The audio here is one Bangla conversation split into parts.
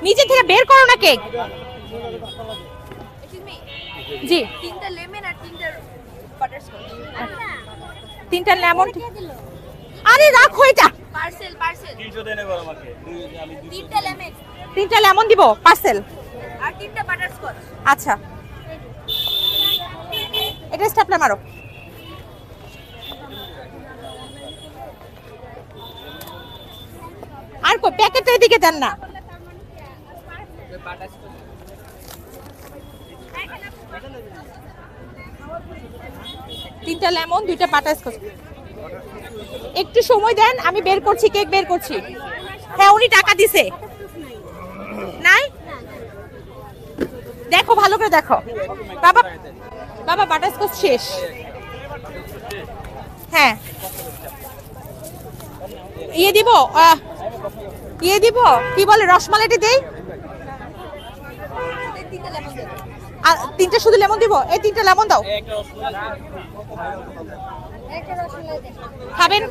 নিচে থেকে বের করো না কেক। জি, তিনটা লেমন আর তিনটা বাটারস্কচ। তিনটা লেমন। আরে রাখো এটা। পার্সেল 300 দেন এবার আমাকে আমি তিনটা লেমন তিনটা লেমন দিব পার্সেল। আর তিনটা বাটারস্কচ। আচ্ছা, এটা স্ট্যাপলার মারো। আর কো প্যাকেটের দিকে দেন না। তিনটা লেমন, দুইটা বাটারস্কচ। একটু সময় দেন, আমি বের করছি, কেক বের করছি। হ্যাঁ, উনি টাকা দিছে। নাই, দেখো ভালো করে দেখো। বাবা বাবা বাটারস্কচ শেষ। হ্যাঁ, ইয়ে দিব, ইয়ে দিব, কি বলে, রসমালাইটা দেই। তিনটা লেমন দেন। আর তিনটা শুধু লেমন দিব। এই তিনটা লেমন দাও। একটা রসমালাই দেন। খাবেন?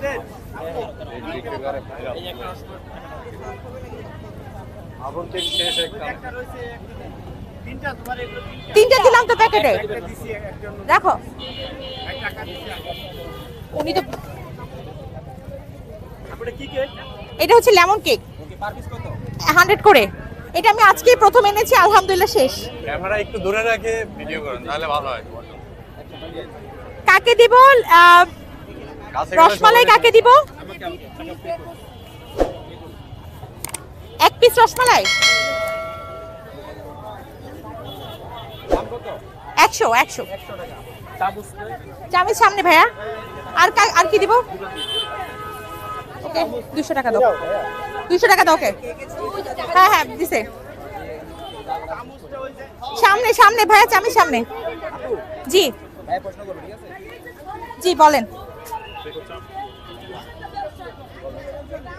আবন কেক শেষ একটা তিনটা দিলাম তো প্যাকেটে। দেখো উনি তো, আপনি কি কেক এটা হচ্ছে লেমন কেক, ওকে পার পিস কত 100 করে। এটা আমি আজকেই প্রথম এনেছি, আলহামদুলিল্লাহ শেষ। ক্যামেরা একটু দূরে রেখে ভিডিও করুন তাহলে ভালো হয় কাকে দিব? কাছে রসমালাই কাকে দিব? এক পিস রসমালাই 100 চামচ সামনে ভাইয়া। আর কি দিব? ওকে 200 টাকা দাও, 200 টাকা দাও। ওকে, হ্যাঁ হ্যাঁ দিছে। সামনে সামনে ভাইয়া, চামি সামনে। জি জি বলেন।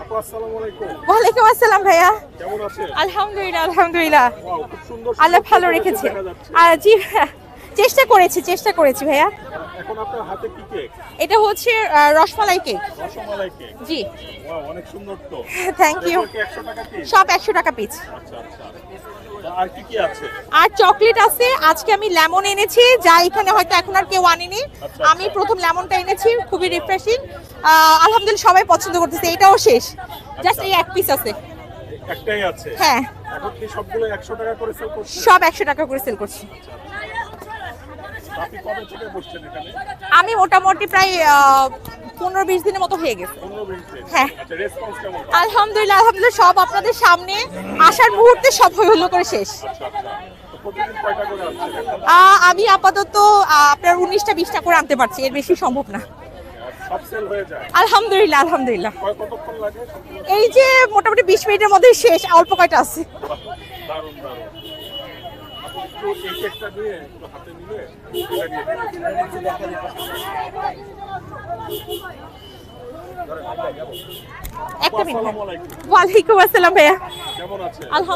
আপু আসসালামু আলাইকুম ওয়ালাইকুম আসসালাম ভাইয়া। কেমন আছেন আলহামদুলিল্লাহ আলহামদুলিল্লাহ, ওয়াও খুব সুন্দর আল্লাহ ভালো রেখেছে। আর জি চেষ্টা করেছি ভাইয়া। এখন আপনার হাতে কি কেক এটা হচ্ছে রসমালাই কেক। রসমালাই কেক জি, ওয়াও অনেক সুন্দর তো থ্যাংক ইউ। এগুলো কি 100 টাকা পিস সব 100 টাকা পিস। আচ্ছা আচ্ছা আর কি কি আছে আর চকলেট আছে। আজকে আমি লেমন এনেছি, যা এখানে হয়তো এখন আর কেউ আনেনি। আমি প্রথম লেমনটা এনেছি, খুবই রিফ্রেশিং। আলহামদুলিল্লাহ সবাই পছন্দ করতেছে। এটাও শেষ, জাস্ট এই এক পিস আছে। একটাই আছে হ্যাঁ, এখন কি সবগুলো 100 টাকা করে সেল করছেন সব 100 টাকা করে সেল করছি। আপনি কবে থেকে বসছেন এখানে আমি মোটামুটি প্রায় 15-20 দিনের মতো হয়ে গেছে। 15-20 দিন হ্যাঁ। আচ্ছা রেসপন্স কেমন আলহামদুলিল্লাহ সব আপনাদের সামনে আসার মুহূর্তে সব হলো করে শেষ। আচ্ছা আচ্ছা তো প্রতিদিন কয়টা করে আসছেন আমি আপাতত আপনার 19টা 20টা করে আনতে পারছি, এর বেশি সম্ভব না। সব সেল হয়ে যায় আলহামদুলিল্লাহ কতক্ষণ লাগে এই যে মোটামুটি 20 মিনিটের মধ্যে শেষ। অল্প কয়টা আছে। দারুণ দারুণ আপনি একটু এই কেকটা দিয়ে একটু হাতে নিলে একটা মিনিট। আসসালামু আলাইকুম ওয়ালাইকুম আসসালাম ভাইয়া। কেমন আছেন আলহামদুলিল্লাহ।